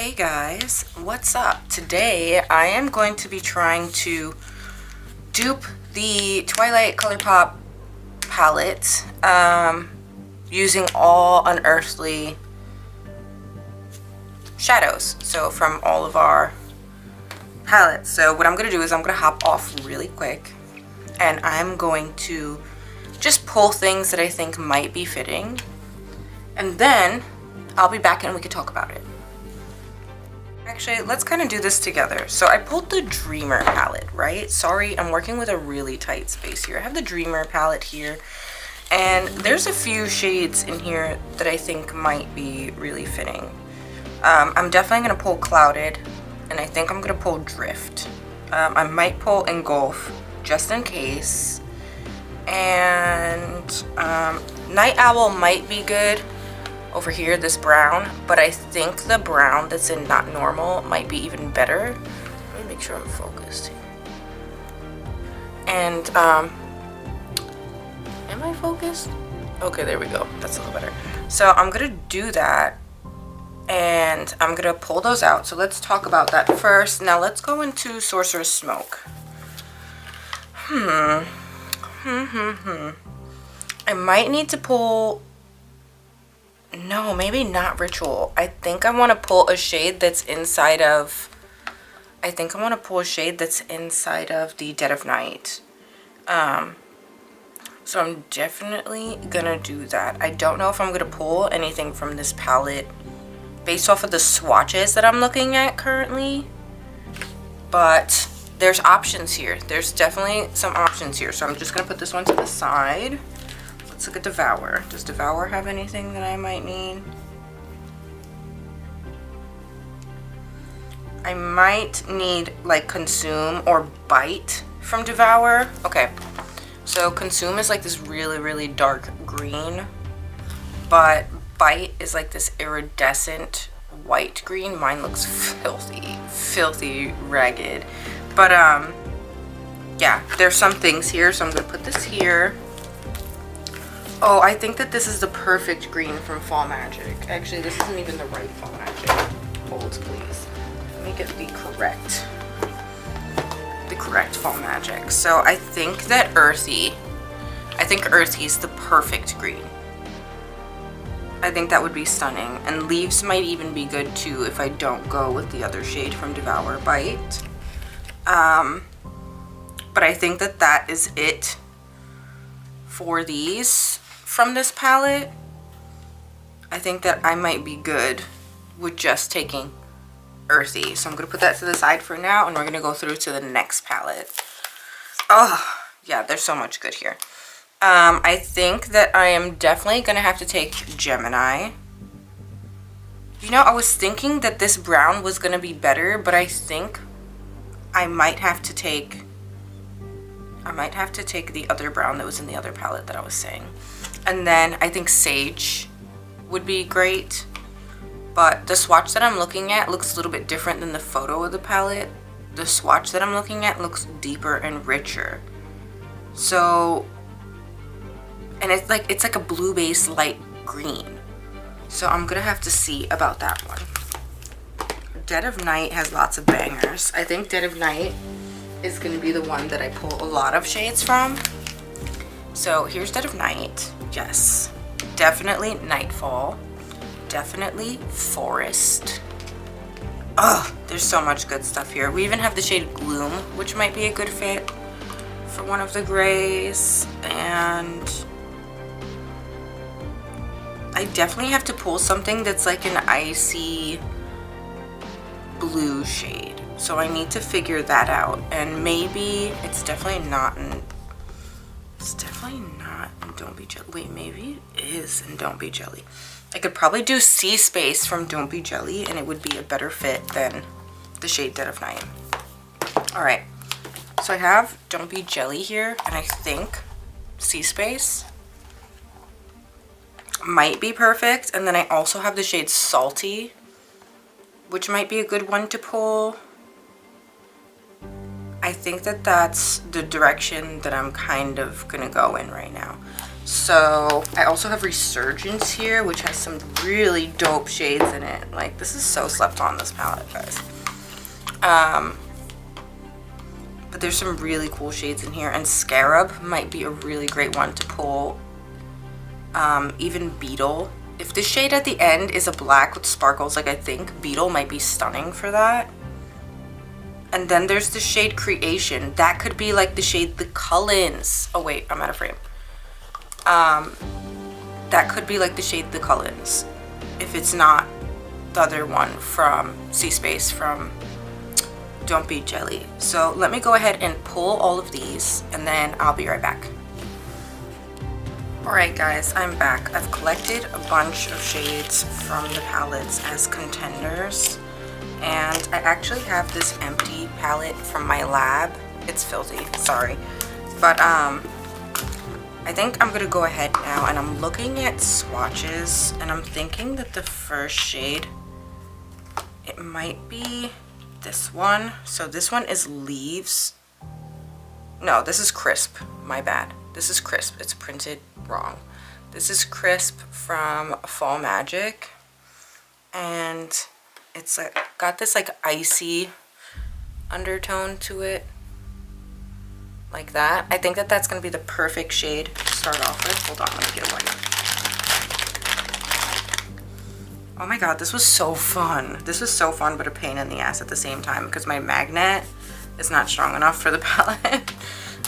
Hey guys, what's up? Today I am going to be trying to dupe the Twilight Colourpop palette using all Unearthly shadows, so from all of our palettes. So what I'm going to do is I'm going to hop off really quick and I'm going to just pull things that I think might be fitting, and then I'll be back and we can talk about it. Actually, let's kind of do this together. So I pulled the Dreamer palette, right? Sorry, I'm working with a really tight space here. I have the Dreamer palette here, and there's a few shades in here that I think might be really fitting. I'm definitely going to pull Clouded, and I think I'm going to pull Drift. I might pull Engulf, just in case. And Night Owl might be good. Over here, this brown, but I think the brown that's in Not Normal might be even better. Let me make sure I'm focused here. And am I focused? Okay, there we go. That's a little better. So I'm gonna do that and I'm gonna pull those out. So let's talk about that first. Now let's go into Sorcerous Smoke. I might need to pull. No, maybe not Ritual. I think I want to pull a shade that's inside of... the Dead of Night. So I'm definitely gonna do that. I don't know if I'm gonna pull anything from this palette based off of the swatches that I'm looking at currently. But there's options here. There's definitely some options here. So I'm just gonna put this one to the side. Let's look at Devour. Does Devour have anything that I might need? I might need like Consume or Bite from Devour. Okay, so Consume is like this really, really dark green, but Bite is like this iridescent white green. Mine looks filthy ragged. But yeah, there's some things here, so I'm gonna put this here. Oh, I think that this is the perfect green from Fall Magic. Actually, this isn't even the right Fall Magic. Hold, please. Let me get the correct Fall Magic. So I think that Earthy is the perfect green. I think that would be stunning. And Leaves might even be good too if I don't go with the other shade from Devour Bite. But I think that that is it for these. From this palette, I think that I might be good with just taking Earthy. So I'm going to put that to the side for now, and we're going to go through to the next palette. Oh, yeah, there's so much good here. I think that I am definitely going to have to take Gemini. You know, I was thinking that this brown was going to be better, but I think I might have to take the other brown that was in the other palette that I was saying. And then I think Sage would be great. But the swatch that I'm looking at looks a little bit different than the photo of the palette. The swatch that I'm looking at looks deeper and richer. So, and it's like a blue base light green. So I'm gonna have to see about that one. Dead of Night has lots of bangers. I think Dead of Night is going to be the one that I pull a lot of shades from. So here's Dead of Night. Yes, definitely Nightfall, definitely Forest. Oh, there's so much good stuff here. We even have the shade Gloom, which might be a good fit for one of the grays. And I definitely have to pull something that's like an icy blue shade. So I need to figure that out, and maybe it's definitely not in Don't Be Jelly. Wait, maybe it is in Don't Be Jelly. I could probably do Sea Space from Don't Be Jelly, and it would be a better fit than the shade Dead of Night. All right, so I have Don't Be Jelly here, and I think Sea Space might be perfect. And then I also have the shade Salty, which might be a good one to pull. I think that that's the direction that I'm kind of gonna go in right now. So I also have Resurgence here, which has some really dope shades in it. Like, this is so slept on, this palette, guys. But there's some really cool shades in here, and Scarab might be a really great one to pull. Even Beetle. If the shade at the end is a black with sparkles, like, I think Beetle might be stunning for that. And then there's the shade Creation. That could be like the shade The Cullens. Oh wait, I'm out of frame. That could be like the shade The Cullens, if it's not the other one from Sea Space from Don't Be Jelly. So let me go ahead and pull all of these, and then I'll be right back. Alright guys, I'm back. I've collected a bunch of shades from the palettes as contenders, and I actually have this empty palette from my lab. It's filthy, sorry. But I think I'm gonna go ahead now, and I'm looking at swatches, and I'm thinking that the first shade, it might be this one. So this one is Leaves. No, this is Crisp, my bad. This is Crisp, it's printed wrong. This is Crisp from Fall Magic, and it's like got this like icy undertone to it, like that. I think that that's going to be the perfect shade to start off with. Hold on, let me get a wipe. Oh my god, this was so fun. This was so fun, but a pain in the ass at the same time, because my magnet is not strong enough for the palette.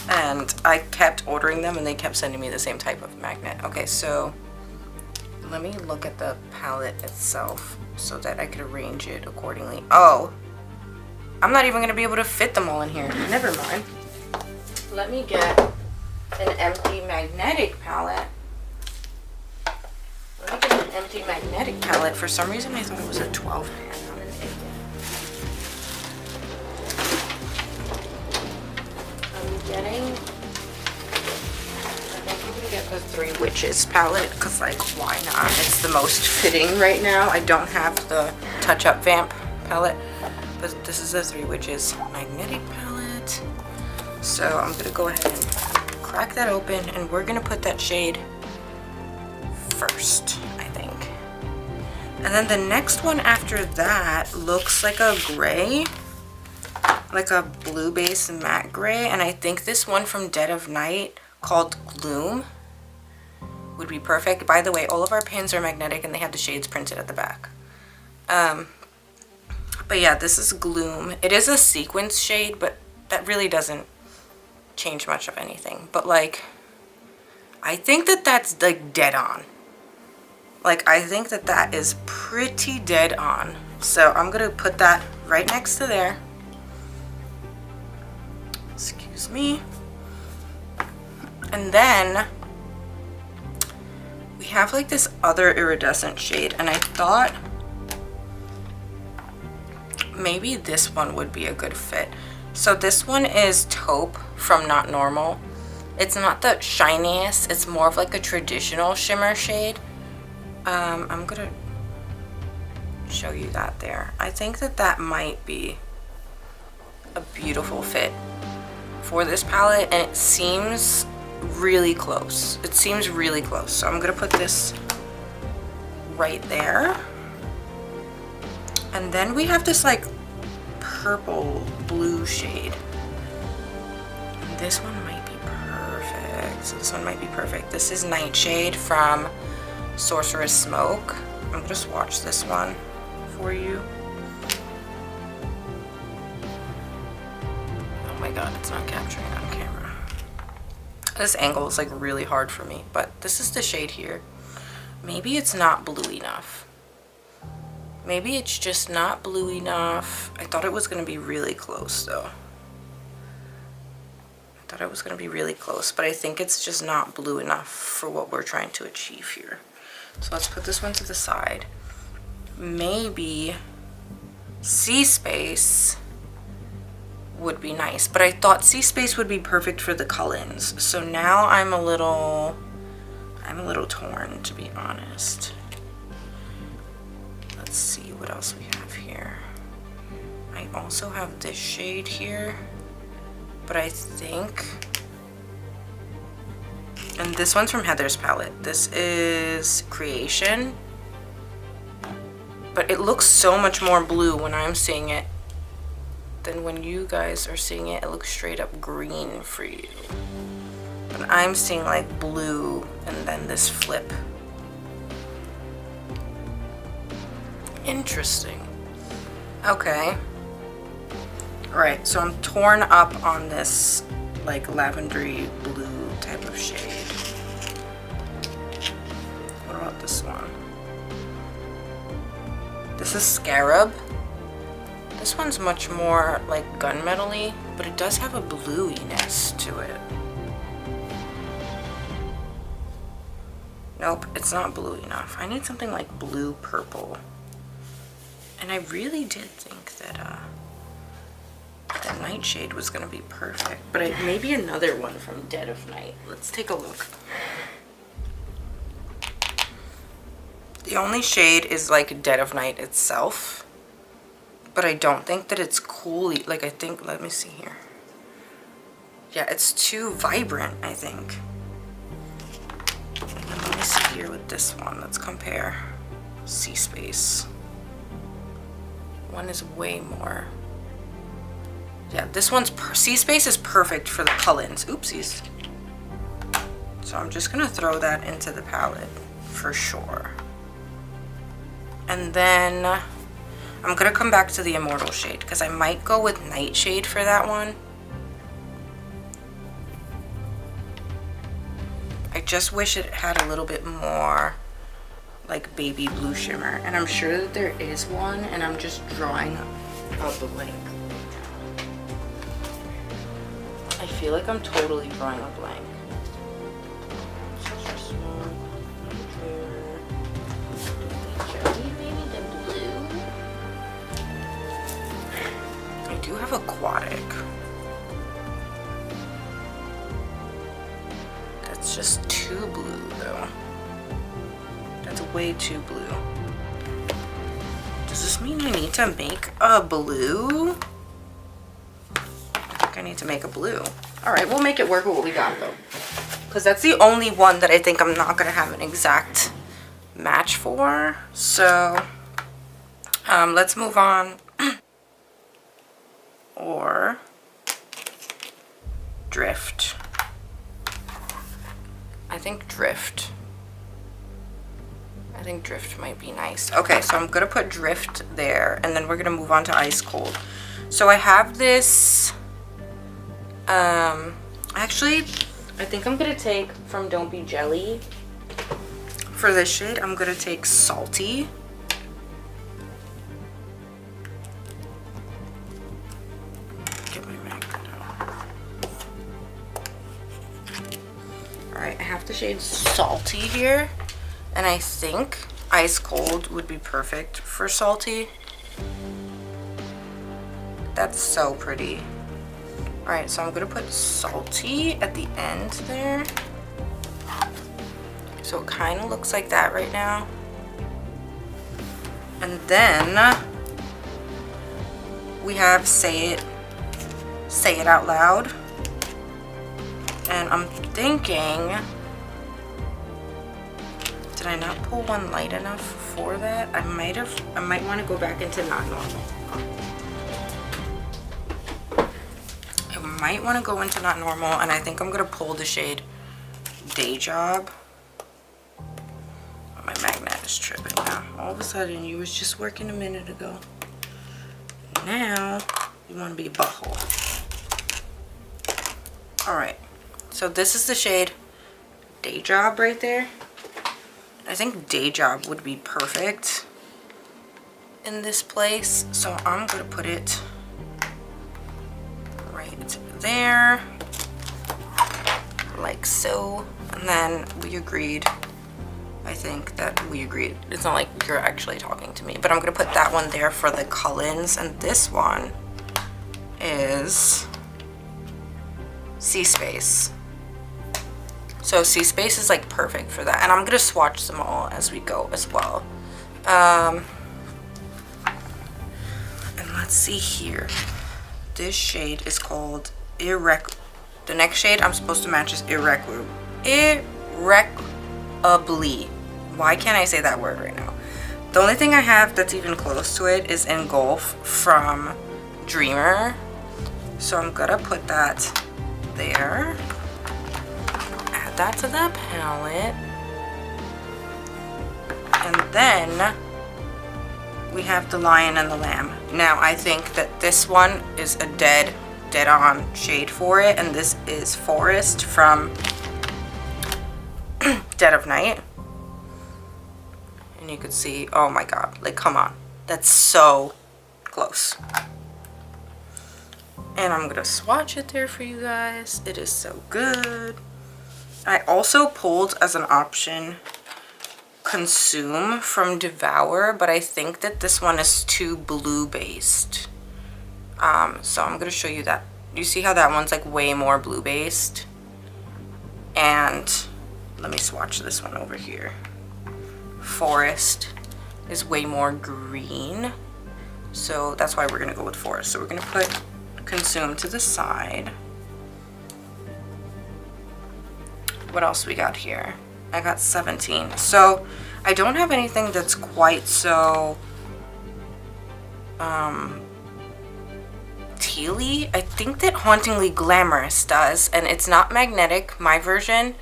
And I kept ordering them, and they kept sending me the same type of magnet. Okay, so let me look at the palette itself so that I could arrange it accordingly. Oh, I'm not even going to be able to fit them all in here. Never mind. Let me get an empty magnetic palette. Let me get an empty magnetic palette. For some reason, I thought it was a 12 pan. I'm an idiot. I'm getting, I think I'm gonna get the Three Witches palette, because like, why not? It's the most fitting right now. I don't have the Touch Up Vamp palette, but this is the Three Witches magnetic palette. So I'm gonna go ahead and crack that open, and we're gonna put that shade first, I think. And then the next one after that looks like a gray, like a blue base matte gray, and I think this one from Dead of Night called Gloom would be perfect. By the way, all of our pins are magnetic, and they have the shades printed at the back. But yeah, this is Gloom. It is a sequence shade, but that really doesn't change much of anything. But like, I think that that's like dead on. Like, I think that that is pretty dead on. So I'm gonna put that right next to there. Excuse me. And then we have like this other iridescent shade, and I thought maybe this one would be a good fit. So this one is Taupe from Not Normal. It's not the shiniest, it's more of like a traditional shimmer shade. I'm gonna show you that there. I think that that might be a beautiful fit for this palette, and it seems really close. It seems really close. So I'm gonna put this right there. And then we have this like purple blue shade. And this one might be perfect. So this one might be perfect. This is Nightshade from Sorcerous Smoke. I'm gonna swatch this one for you. Oh my god, it's not capturing on camera. This angle is like really hard for me, but this is the shade here. Maybe it's not blue enough. Maybe it's just not blue enough. I thought it was gonna be really close though. I thought it was gonna be really close, but I think it's just not blue enough for what we're trying to achieve here. So let's put this one to the side. Maybe Sea Space would be nice, but I thought Sea Space would be perfect for the Cullens. So now I'm a little torn, to be honest. Let's see what else we have here. I also have this shade here, but I think And this one's from Heather's palette. This is Creation. But it looks so much more blue when I'm seeing it than when you guys are seeing it. It looks straight up green for you. But I'm seeing like blue and then this flip. Interesting. Okay. Alright, so I'm torn up on this like lavendery blue type of shade. What about this one? This is Scarab. This one's much more like gunmetal-y, but it does have a bluiness to it. Nope, it's not blue enough. I need something like blue purple. And I really did think that that Nightshade was gonna be perfect, but maybe another one from Dead of Night. Let's take a look. The only shade is like Dead of Night itself, but I don't think that it's cool. Like I think, let me see here. Yeah, it's too vibrant, I think. And let me see here with this one. Let's compare. Sea Space. One is way more. Yeah, this one's Sea Space is perfect for the Cullens. Oopsies. So I'm just gonna throw that into the palette for sure. And then I'm gonna come back to the Immortal shade because I might go with Nightshade for that one. I just wish it had a little bit more like baby blue shimmer, and I'm sure that there is one, and I'm just drawing a blank. I feel like I'm totally drawing a blank. I do have Aquatic. That's just too blue though. That's way too blue. Does this mean I need to make a blue? I think I need to make a blue. All right, we'll make it work with what we got though. Because that's the only one that I think I'm not gonna have an exact match for. So let's move on. Or Drift. I think Drift. I think Drift might be nice. Okay, so I'm gonna put Drift there, and then we're gonna move on to Ice Cold. So I have this, actually, I think I'm gonna take from Don't Be Jelly. For this shade, I'm gonna take Salty. Get my magnet out. Alright, I have the shade Salty here. And I think Ice Cold would be perfect for Salty. That's so pretty. Alright, so I'm gonna put Salty at the end there. So it kind of looks like that right now. And then we have Say It Out Loud. And I'm thinking, did I not pull one light enough for that? I might want to go back into Not Normal. I might want to go into Not Normal, and I think I'm going to pull the shade Day Job. Oh, my magnet is tripping now. All of a sudden, you was just working a minute ago. Now, you want to be a butthole. Alright, so this is the shade Day Job right there. I think Day Job would be perfect in this place, so I'm gonna put it right there, like so. And then we agreed, I think that we agreed. It's not like you're actually talking to me, but I'm gonna put that one there for the Cullens, and this one is Sea Space. So Sea Space is like perfect for that. And I'm gonna swatch them all as we go as well. And let's see here. This shade is called the next shade I'm supposed to match is irreparably. Why can't I say that word right now? The only thing I have that's even close to it is Engulf from Dreamer. So I'm gonna put that there. Add that to the palette. And then we have the Lion and the Lamb. Now I think that this one is a dead on shade for it, and this is Forest from Dead of Night. And you could see, oh my god, like come on, that's so close. And I'm gonna swatch it there for you guys. It is so good. I also pulled as an option Consume from Devour, but I think that this one is too blue based. So I'm gonna show you that. You see how that one's like way more blue based? And let me swatch this one over here. Forest is way more green. So that's why we're gonna go with Forest. So we're gonna put Consume to the side. What else we got here? I got 17. So I don't have anything that's quite so tealy. I think that Hauntingly Glamorous does, and it's not magnetic, my version.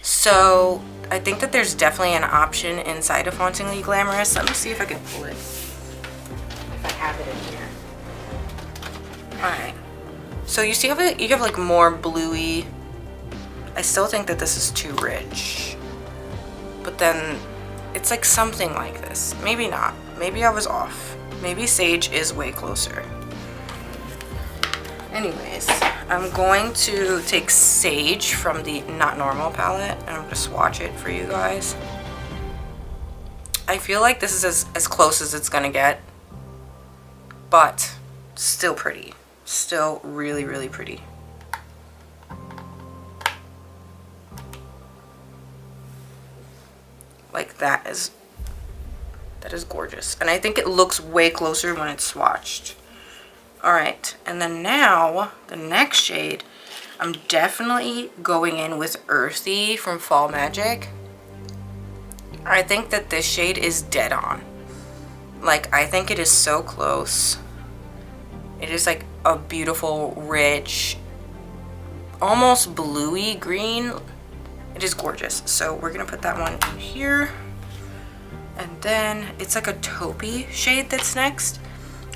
So I think that there's definitely an option inside of Hauntingly Glamorous. Let me see if I can pull it. If I have it in here. Alright. So you see how you have like more bluey. I still think that this is too rich. But then it's like something like this. Maybe not. Maybe I was off. Maybe Sage is way closer. Anyways, I'm going to take Sage from the Not Normal palette, and I'm going to swatch it for you guys. I feel like this is as close as it's going to get, but still pretty. Still really, really pretty. Like that is gorgeous. And I think it looks way closer when it's swatched. Alright, and then now, the next shade, I'm definitely going in with Earthy from Fall Magic. I think that this shade is dead on. Like, I think it is so close. It is like a beautiful, rich, almost bluey green. It is gorgeous. So we're gonna put that one in here. And then it's like a taupey shade that's next.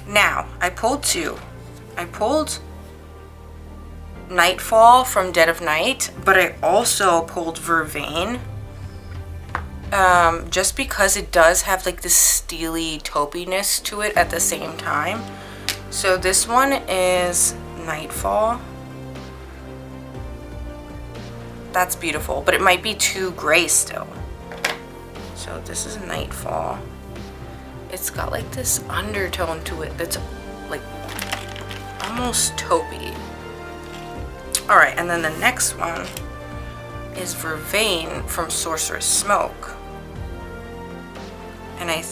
Now, I pulled two. I pulled Nightfall from Dead of Night, but I also pulled Vervain. Just because it does have like this steely taupiness to it at the same time. So this one is Nightfall. That's beautiful, but it might be too gray still. So this is Nightfall. It's got like this undertone to it that's like almost taupey. Alright, and then the next one is Vervain from Sorcerous Smoke. And I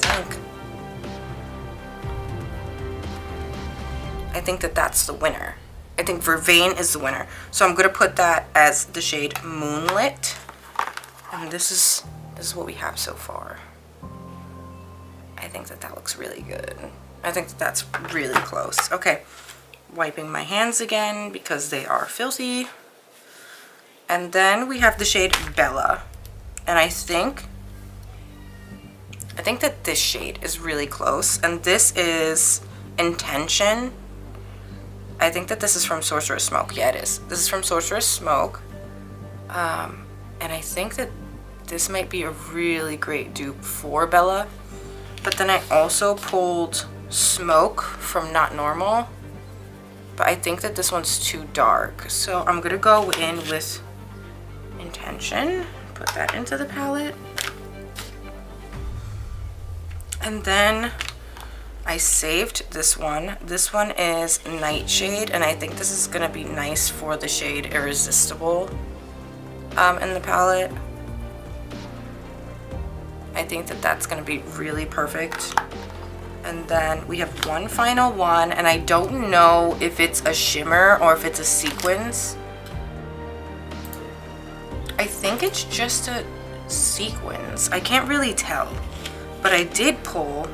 think that that's the winner. I think Vervain is the winner. So I'm going to put that as the shade Moonlit. And this is what we have so far. I think that that looks really good. I think that that's really close. Okay, wiping my hands again because they are filthy. And then we have the shade Bella. And I think that this shade is really close. And this is Intention. I think that this is from Sorcerous Smoke. Yeah, it is. This is from Sorcerous Smoke. And I think that this might be a really great dupe for Bella. But then I also pulled Smoke from Not Normal. But I think that this one's too dark. So I'm going to go in with Intention. Put that into the palette. And then I saved this one. This one is Nightshade, and I think this is going to be nice for the shade Irresistible in the palette. I think that that's going to be really perfect. And then we have one final one, and I don't know if it's a shimmer or if it's a sequins. I think it's just a sequins. I can't really tell, but I did pull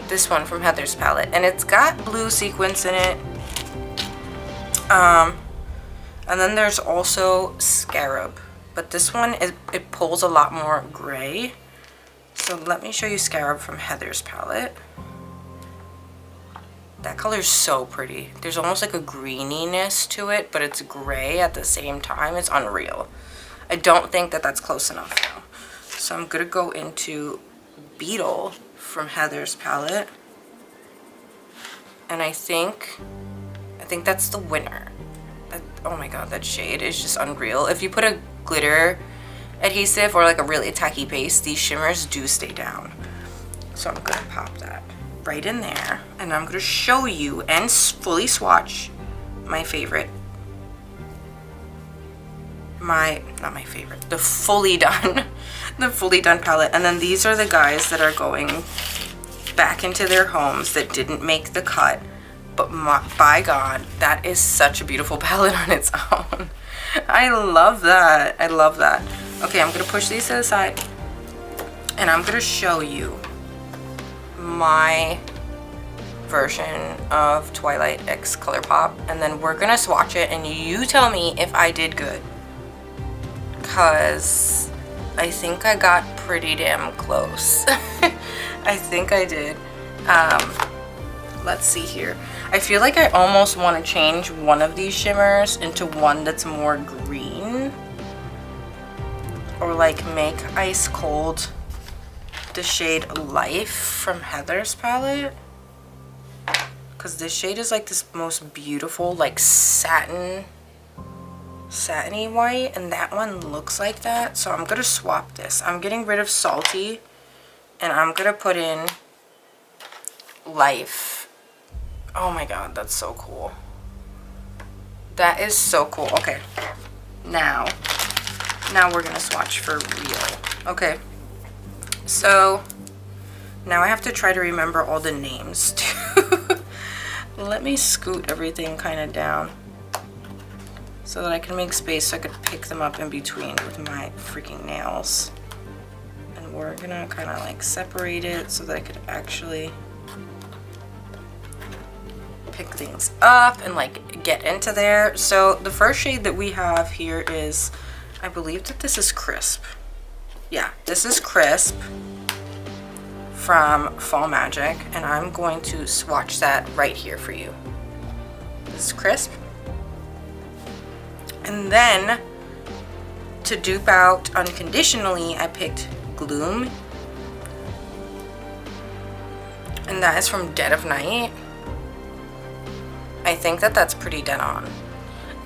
this one from Heather's palette, and it's got blue sequins in it. And then there's also Scarab, but this one it pulls a lot more gray. So let me show you Scarab from Heather's palette. That color is so pretty. There's almost like a greeniness to it, but it's gray at the same time. It's unreal. I don't think that that's close enough now. So I'm gonna go into Beetle from Heather's palette. And I think that's the winner. Oh my god, that shade is just unreal. If you put a glitter adhesive or like a really tacky paste, these shimmers do stay down. So I'm gonna pop that right in there, and I'm gonna show you and fully swatch my favorite. Not my favorite, the fully done, the fully done palette. And then these are the guys that are going back into their homes that didn't make the cut. But by God, that is such a beautiful palette on its own. I love that. I love that. Okay, I'm gonna push these to the side, and I'm gonna show you my version of Twilight x Colourpop, and then we're gonna swatch it, and you tell me if I did good, because I think I got pretty damn close. I think I did. Let's see here. I feel like I almost want to change one of these shimmers into one that's more green, or like make Ice Cold the shade Life from Heather's palette, because this shade is like this most beautiful like satiny white, and that one looks like that. So I'm gonna swap this. I'm getting rid of Salty, and I'm gonna put in Life. Oh my god, that's so cool. That is so cool. Okay, now we're gonna swatch for real. Okay, so now I have to try to remember all the names too. Let me scoot everything kind of down so that I can make space so I could pick them up in between with my freaking nails. And we're gonna kind of like separate it so that I could actually pick things up and like get into there. So the first shade that we have here is, I believe that this is Crisp. Yeah, this is Crisp from Fall Magic, and I'm going to swatch that right here for you. This is Crisp. And then to dupe out unconditionally, I picked Gloom, and that is from Dead of Night. I think that that's pretty dead on.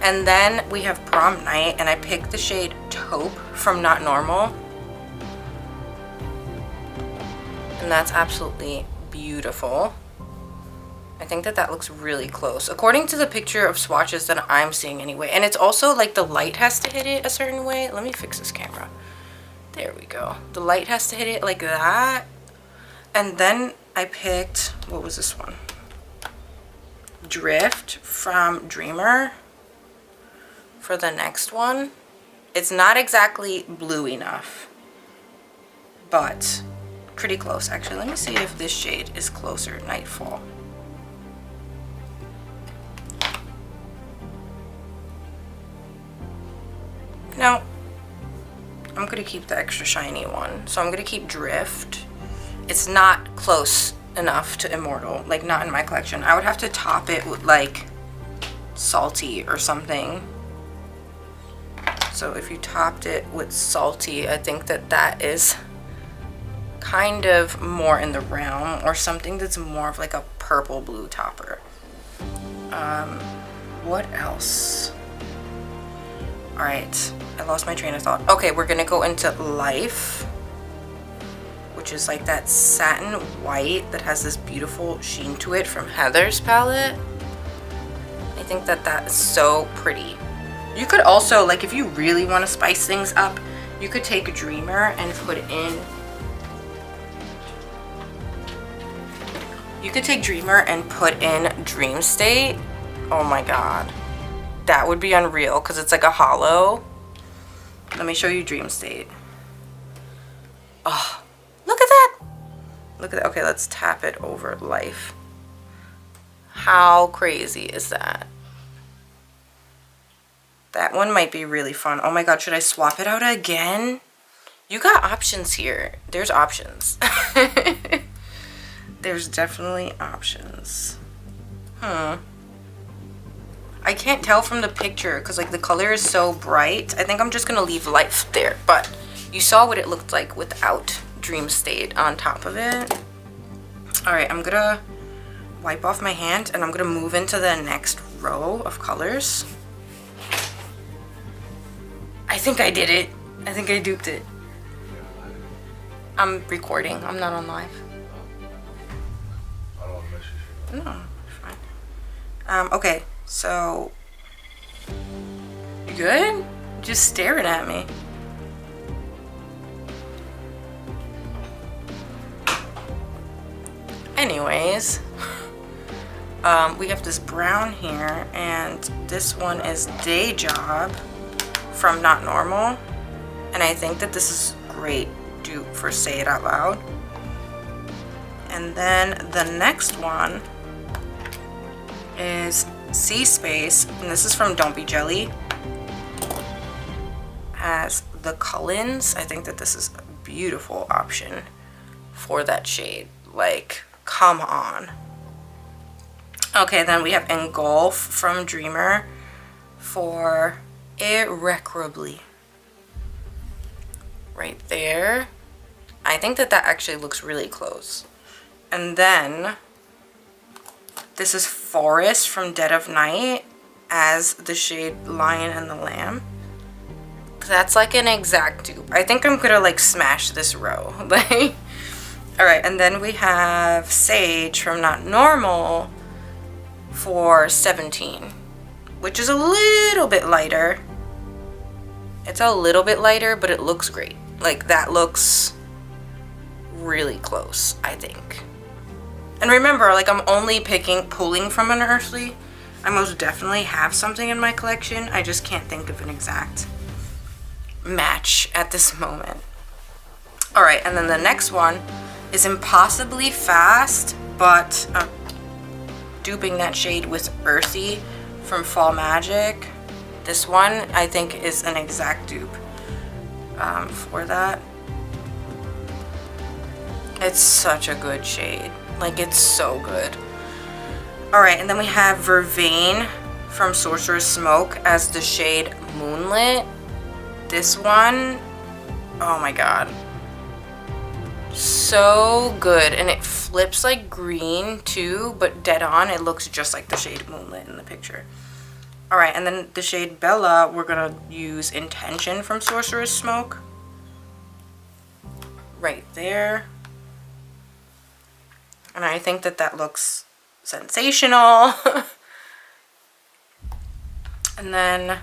And then we have Prom Night, and I picked the shade Taupe from Not Normal. And that's absolutely beautiful. I think that that looks really close, according to the picture of swatches that I'm seeing anyway. And it's also like the light has to hit it a certain way. Let me fix this camera. There we go. The light has to hit it like that. And then I picked, what was this one? Drift from Dreamer for the next one. It's not exactly blue enough, but pretty close. Actually, let me see if this shade is closer. Nightfall. No, I'm gonna keep the extra shiny one. So I'm gonna keep Drift. It's not close enough to Immortal, like not in my collection. I would have to top it with like Salty or something. So if you topped it with Salty, I think that that is kind of more in the realm, or something that's more of like a purple blue topper. What else? All right, I lost my train of thought. Okay, we're gonna go into Life, which is like that satin white that has this beautiful sheen to it from Heather's palette. I think that that is so pretty. You could also, like, if you really want to spice things up, you could take Dreamer and put in, Dream State. Oh my god, that would be unreal, because it's like a hollow. Let me show you Dream State. Oh, look at that. Look at that. Okay, let's tap it over Life. How crazy is that? That one might be really fun. Oh my god, should I swap it out again? You got options here. There's options. There's definitely options. I can't tell from the picture because like the color is so bright. I think I'm just gonna leave Life there, but you saw what it looked like without Dream State on top of it. All right, I'm gonna wipe off my hand and I'm gonna move into the next row of colors. I think I did it. I think I duped it. I'm recording. I'm not on live. I don't want to mess your shit up. No, fine. Okay, so you good? Just staring at me. Anyways, we have this brown here, and this one is Day Job from Not Normal, and I think that this is great dupe for Say It Out Loud. And then the next one is Sea Space, and this is from Don't Be Jelly. As the Cullens, I think that this is a beautiful option for that shade. Like, come on. Okay, then we have Engulf from Dreamer for Irreparably. Right there. I think that that actually looks really close. And then this is Forest from Dead of Night as the shade Lion and the Lamb. That's like an exact dupe. I think I'm gonna like smash this row. Like, all right, and then we have Sage from Not Normal for 17, which is a little bit lighter. It's a little bit lighter, but it looks great. Like, that looks really close, I think. And remember, like, I'm only pulling from Unearthly. I most definitely have something in my collection. I just can't think of an exact match at this moment. All right, and then the next one is Impossibly Fast, but I'm duping that shade with Earthy from Fall Magic. This one, I think, is an exact dupe for that. It's such a good shade. Like, it's so good. All right, and then we have Vervain from Sorcerous Smoke as the shade Moonlit. This one, oh my god. So good, and it flips like green too, but dead on, it looks just like the shade Moonlit in the picture. All right, and then the shade Bella, we're gonna use Intention from Sorcerous Smoke. Right there. And I think that that looks sensational. And then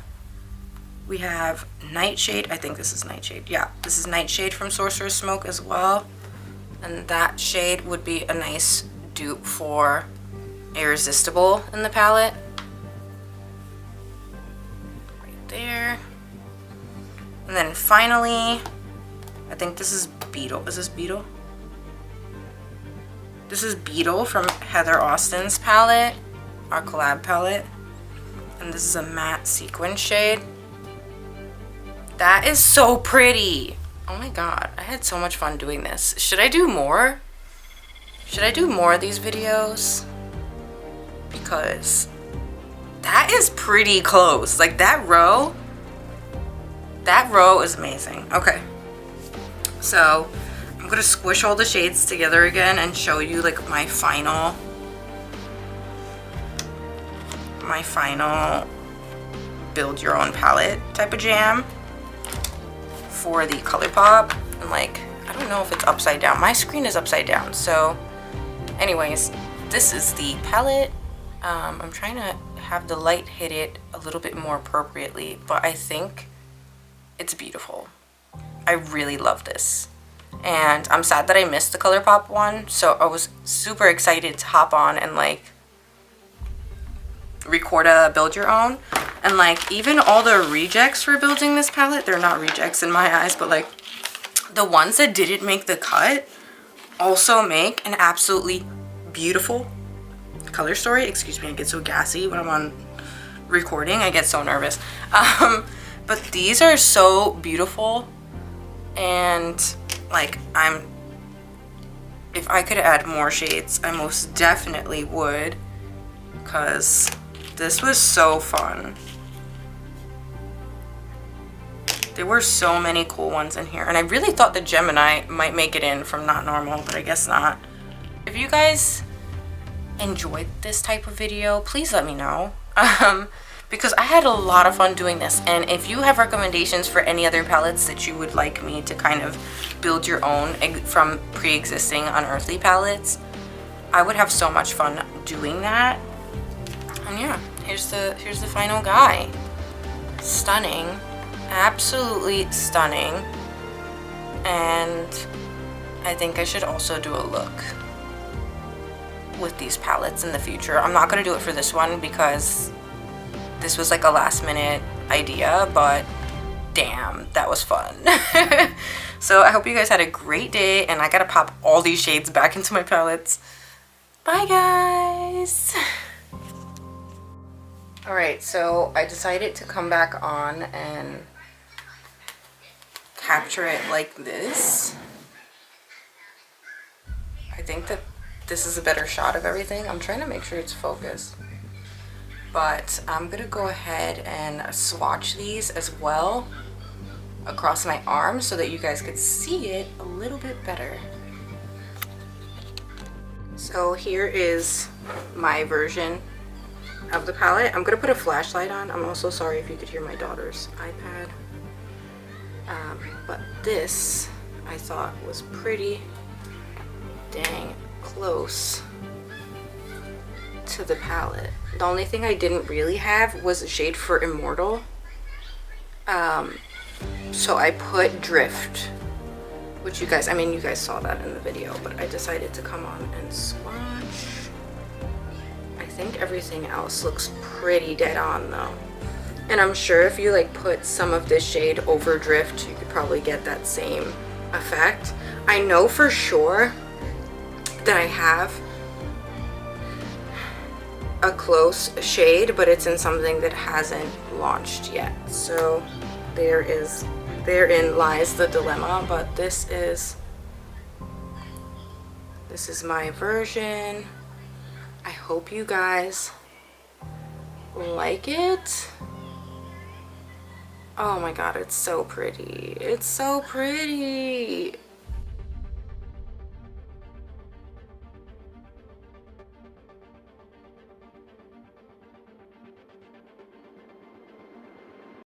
we have Nightshade. I think this is Nightshade. Yeah, this is Nightshade from Sorcerous Smoke as well. And that shade would be a nice dupe for Irresistible in the palette. Right there. And then finally, I think this is Beetle. Is this Beetle? This is Beetle from Heather Austin's palette, our collab palette. And this is a matte sequin shade. That is so pretty. Oh my god, I had so much fun doing this. Should I do more? Should I do more of these videos? Because that is pretty close. Like, that row is amazing. Okay, so I'm gonna squish all the shades together again and show you like my final build your own palette type of jam for the Colourpop. And like, I don't know if it's upside down. My screen is upside down. So anyways, this is the palette. I'm trying to have the light hit it a little bit more appropriately, but I think it's beautiful. I really love this. And I'm sad that I missed the Colourpop one, so I was super excited to hop on and like Recorda Build Your Own. And like even all the rejects for building this palette, they're not rejects in my eyes, but like the ones that didn't make the cut also make an absolutely beautiful color story. Excuse me, I get so gassy when I'm on recording. I get so nervous. But these are so beautiful, and like if I could add more shades, I most definitely would, because this was so fun. There were so many cool ones in here, and I really thought the Gemini might make it in from Not Normal, but I guess not. If you guys enjoyed this type of video, please let me know, because I had a lot of fun doing this. And if you have recommendations for any other palettes that you would like me to kind of build your own from pre-existing Unearthly palettes, I would have so much fun doing that. And yeah, here's the final guy. Stunning, absolutely stunning. And I think I should also do a look with these palettes in the future. I'm not gonna do it for this one because this was like a last minute idea, but damn, that was fun. So I hope you guys had a great day, and I gotta pop all these shades back into my palettes. Bye guys. Alright, so I decided to come back on and capture it like this. I think that this is a better shot of everything. I'm trying to make sure it's focused. But I'm gonna go ahead and swatch these as well across my arm so that you guys could see it a little bit better. So here is my version of the palette. I'm gonna put a flashlight on. I'm also sorry if you could hear my daughter's iPad. But this I thought was pretty dang close to the palette. The only thing I didn't really have was a shade for Immortal. So I put Drift, which you guys saw that in the video, but I decided to come on and swatch. I think everything else looks pretty dead on though. And I'm sure if you like put some of this shade over Drift, you could probably get that same effect. I know for sure that I have a close shade, but it's in something that hasn't launched yet. So therein lies the dilemma, but this is my version. I hope you guys like it. Oh my god, it's so pretty. It's so pretty.